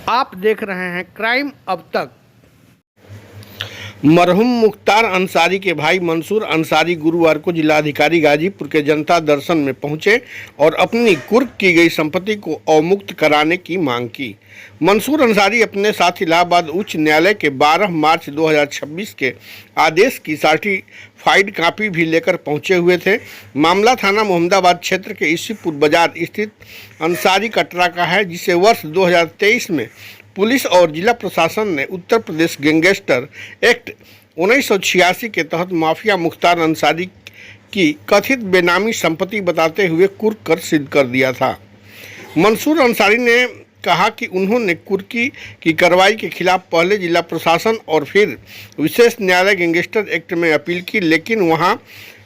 आप देख रहे हैं क्राइम अब तक। मरहूम मुख्तार अंसारी के भाई मंसूर अंसारी गुरुवार को जिलाधिकारी गाजीपुर के जनता दर्शन में पहुंचे और अपनी कुर्क की गई संपत्ति को अवमुक्त कराने की मांग की। मंसूर अंसारी अपने साथ इलाहाबाद उच्च न्यायालय के 12 मार्च 2026 के आदेश की सर्टिफाइड कॉपी भी लेकर पहुंचे हुए थे। मामला थाना मोहम्मदाबाद क्षेत्र के ईसीपुर बाजार स्थित अंसारी कटरा का है, जिसे वर्ष 2023 में पुलिस और जिला प्रशासन ने उत्तर प्रदेश गैंगस्टर एक्ट 1986 के तहत माफिया मुख्तार अंसारी की कथित बेनामी संपत्ति बताते हुए कुर्क कर सिद्ध कर दिया था। मंसूर अंसारी ने कहा कि उन्होंने कुर्की की कार्रवाई के खिलाफ पहले जिला प्रशासन और फिर विशेष न्यायालय गैंगस्टर एक्ट में अपील की, लेकिन वहां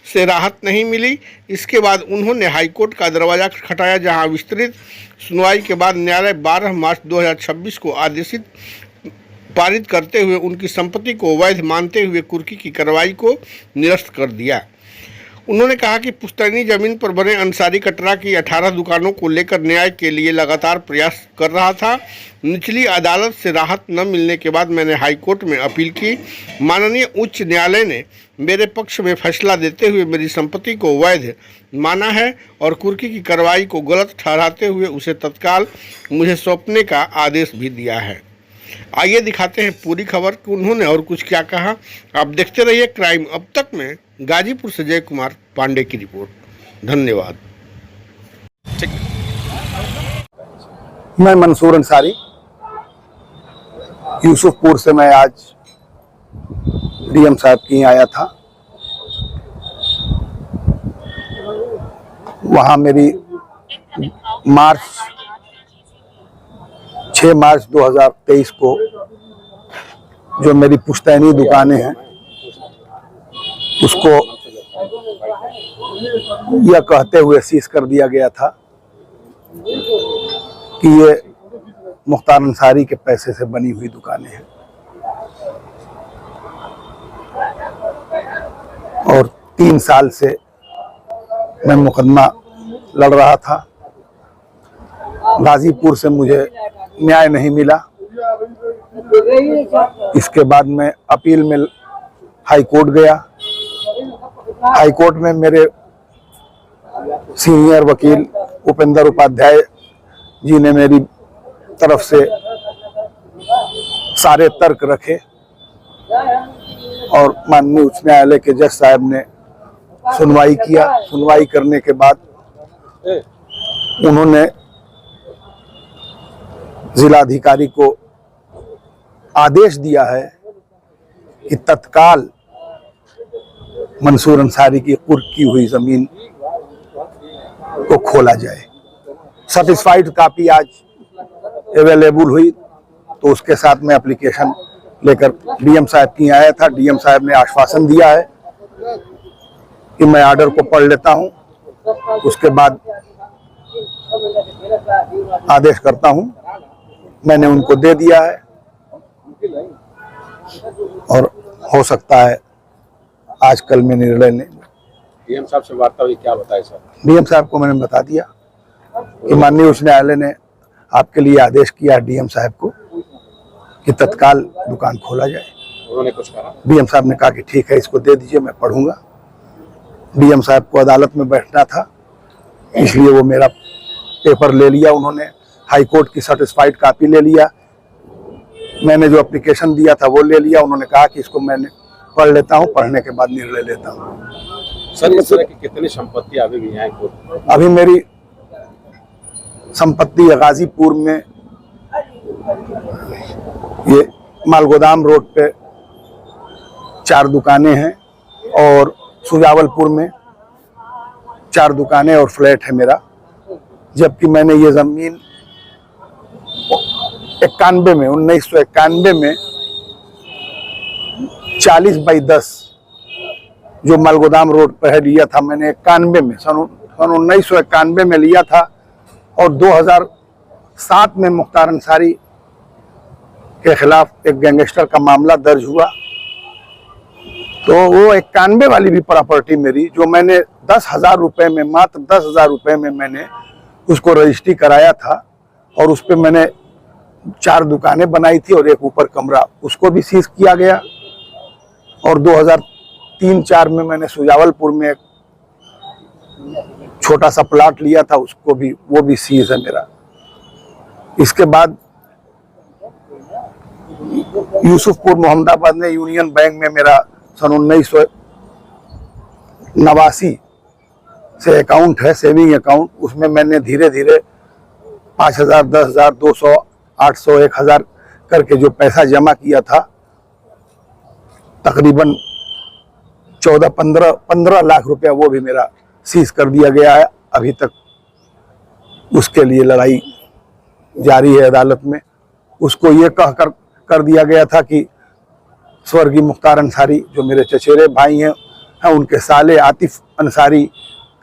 से राहत नहीं मिली। इसके बाद उन्होंने हाईकोर्ट का दरवाजा खटखटाया, जहां विस्तृत सुनवाई के बाद न्यायालय 12 मार्च 2026 को आदेश पारित करते हुए उनकी संपत्ति को वैध मानते हुए कुर्की की कार्रवाई को निरस्त कर दिया। उन्होंने कहा कि पुश्तैनी जमीन पर बने अंसारी कटरा की 18 दुकानों को लेकर न्याय के लिए लगातार प्रयास कर रहा था। निचली अदालत से राहत न मिलने के बाद मैंने हाईकोर्ट में अपील की। माननीय उच्च न्यायालय ने मेरे पक्ष में फैसला देते हुए मेरी संपत्ति को वैध माना है और कुर्की की कार्रवाई को गलत ठहराते हुए उसे तत्काल मुझे सौंपने का आदेश भी दिया है। आइए दिखाते हैं पूरी खबर कि उन्होंने और कुछ क्या कहा। आप देखते रहिए क्राइम अब तक में। गाजीपुर से जय कुमार पांडे की रिपोर्ट। धन्यवाद। मैं मंसूर अंसारी यूसुफपुर से मैं आज डीएम साहब की आया था। वहाँ मेरी 6 मार्च 2023 को जो मेरी पुश्तैनी दुकानें हैं उसको यह कहते हुए सीज कर दिया गया था कि ये मुख्तार अंसारी के पैसे से बनी हुई दुकानें हैं और 3 साल से मैं मुकदमा लड़ रहा था। गाजीपुर से मुझे न्याय नहीं मिला। इसके बाद मैं अपील में हाई कोर्ट गया। हाई कोर्ट में मेरे सीनियर वकील उपेंद्र उपाध्याय जी ने मेरी तरफ से सारे तर्क रखे और माननीय उच्च न्यायालय के जज साहब ने सुनवाई किया। सुनवाई करने के बाद उन्होंने जिलाधिकारी को आदेश दिया है कि तत्काल मंसूर अंसारी की कुर्क की हुई जमीन को खोला जाए। सर्टिफाइड कॉपी आज अवेलेबल हुई तो उसके साथ मैं एप्लीकेशन लेकर डीएम साहब की आया था। डीएम साहब ने आश्वासन दिया है कि मैं ऑर्डर को पढ़ लेता हूं, उसके बाद आदेश करता हूं। मैंने उनको दे दिया है और हो सकता है आजकल में निर्णय लें। डीएम साहब से वार्ता हुई, क्या बताया सर? डीएम साहब को मैंने बता दिया कि माननीय उच्च न्यायालय ने आपके लिए आदेश किया डीएम साहब को कि तत्काल दुकान खोला जाए। उन्होंने कुछ कहा? डीएम साहब ने कहा कि ठीक है, इसको दे दीजिए, मैं पढ़ूंगा। डीएम साहब को अदालत में बैठना था, इसलिए वो मेरा पेपर ले लिया। उन्होंने हाई कोर्ट की सर्टिफाइड कॉपी ले लिया। मैंने जो एप्लीकेशन दिया था वो ले लिया। उन्होंने कहा कि इसको मैंने पढ़ लेता हूँ, पढ़ने के बाद निर्णय लेता हूँ। सर, इस तरह की कितनी संपत्ति अभी भी है? अभी मेरी संपत्ति गाजीपुर में ये मालगोदाम रोड पे 4 दुकानें हैं और सुजावलपुर में 4 दुकानें और फ्लैट है मेरा। जबकि मैंने ये जमीन 1991 में 40/10 जो मालगोदाम रोड पर है लिया था। मैंने 91 में सन 1991 में लिया था और 2007 में मुख्तार अंसारी के खिलाफ एक गैंगस्टर का मामला दर्ज हुआ। तो वो 91 वाली भी प्रॉपर्टी मेरी, जो मैंने 10,000 रुपये में, मात्र 10,000 रुपये में मैंने उसको रजिस्ट्री कराया था और उस पर मैंने 4 दुकानें बनाई थी और एक ऊपर कमरा, उसको भी सीज किया गया। और 2003-4 में मैंने सुजावलपुर में एक छोटा सा प्लाट लिया था, उसको भी, वो भी सीज है मेरा। इसके बाद यूसुफपुर मोहम्मदाबाद में यूनियन बैंक में मेरा सन 1989 से अकाउंट है, सेविंग अकाउंट। उसमें मैंने धीरे धीरे 5,000, 10,000, 200, 800, 1,000 करके जो पैसा जमा किया था, तकरीबन 14-15 लाख रुपया, वो भी मेरा सीज कर दिया गया है। अभी तक उसके लिए लड़ाई जारी है अदालत में। उसको ये कहकर कर दिया गया था कि स्वर्गीय मुख्तार अंसारी जो मेरे चचेरे भाई हैं, उनके साले आतिफ अंसारी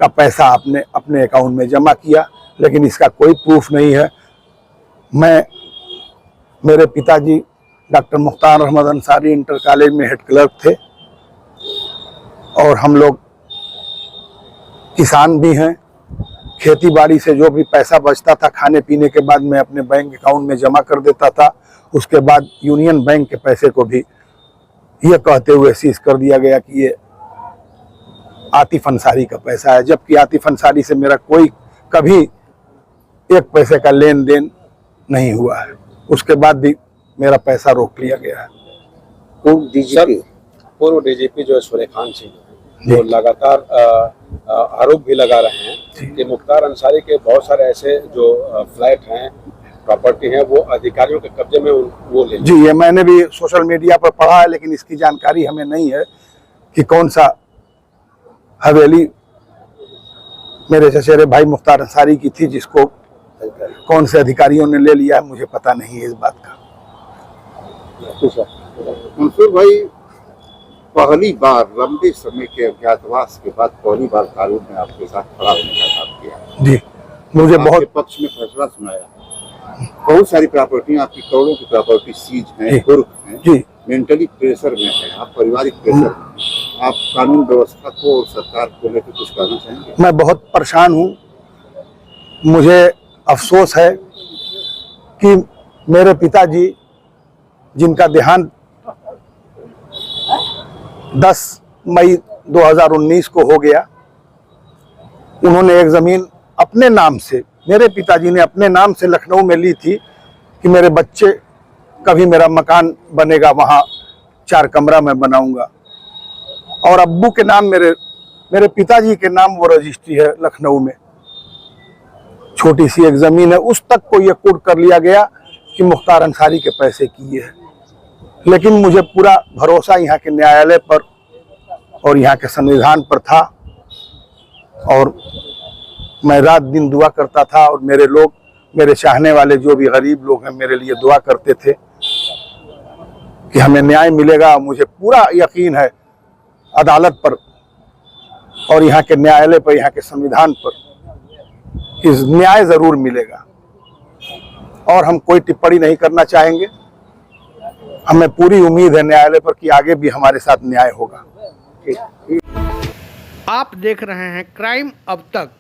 का पैसा आपने अपने अकाउंट में जमा किया, लेकिन इसका कोई प्रूफ नहीं है। मेरे पिताजी doctor Mukhtar Ahmad Ansari inter college में हेड क्लर्क थे और हम लोग किसान भी हैं। खेती बाड़ी से जो भी पैसा बचता था खाने पीने के बाद मैं अपने बैंक अकाउंट में जमा कर देता था। उसके बाद यूनियन बैंक के पैसे को भी ये कहते हुए सीज कर दिया गया कि ये आतिफ अंसारी का पैसा है, जबकि आतिफ अंसारी से मेरा कोई कभी एक पैसे का लेन देन नहीं हुआ है। उसके बाद भी मेरा पैसा रोक लिया गया है। पूर्व डीजीपी जो है सुलेखान सिंह, जो लगातार आरोप भी लगा रहे हैं कि मुख्तार अंसारी के बहुत सारे ऐसे जो फ्लैट हैं, प्रॉपर्टी है, वो अधिकारियों के कब्जे में वो ले। जी, ये मैंने भी सोशल मीडिया पर पढ़ा है, लेकिन इसकी जानकारी हमें नहीं है कि कौन सा हवेली मेरे चचेरे भाई मुख्तार अंसारी की थी, जिसको कौन से अधिकारियों ने ले लिया है, मुझे पता नहीं है इस बात का। मंसूर भाई, पहली बार लंबे समय के अज्ञातवास के बाद पहली बार कानून ने आपके साथ खड़ा होने का काम किया। जी, मुझे बहुत पक्ष में फैसला सुनाया। बहुत सारी प्रॉपर्टियां आपकी, करोड़ों की प्रॉपर्टी सीज है, कुर्क है, जी, मेंटली प्रेशर में है, आप पारिवारिक प्रेशर में, आप कानून व्यवस्था को और सरकार को लेकर कुछ कहना चाहेंगे? मैं बहुत परेशान हूँ। मुझे अफसोस है कि मेरे पिताजी, जिनका देहांत 10 मई 2019 को हो गया, उन्होंने एक जमीन अपने नाम से, मेरे पिताजी ने अपने नाम से लखनऊ में ली थी कि मेरे बच्चे कभी मेरा मकान बनेगा, वहाँ 4 कमरा मैं बनाऊंगा। और अब्बू के नाम, मेरे पिताजी के नाम वो रजिस्ट्री है लखनऊ में, छोटी सी एक जमीन है, उस तक को ये कोड कर लिया गया कि मुख्तार अंसारी के पैसे की है। लेकिन मुझे पूरा भरोसा यहाँ के न्यायालय पर और यहाँ के संविधान पर था, और मैं रात दिन दुआ करता था, और मेरे लोग, मेरे चाहने वाले जो भी गरीब लोग हैं, मेरे लिए दुआ करते थे कि हमें न्याय मिलेगा। मुझे पूरा यकीन है अदालत पर और यहाँ के न्यायालय पर, यहाँ के संविधान पर, कि न्याय जरूर मिलेगा। और हम कोई टिप्पणी नहीं करना चाहेंगे। हमें पूरी उम्मीद है न्यायालय पर कि आगे भी हमारे साथ न्याय होगा। आप देख रहे हैं क्राइम अब तक।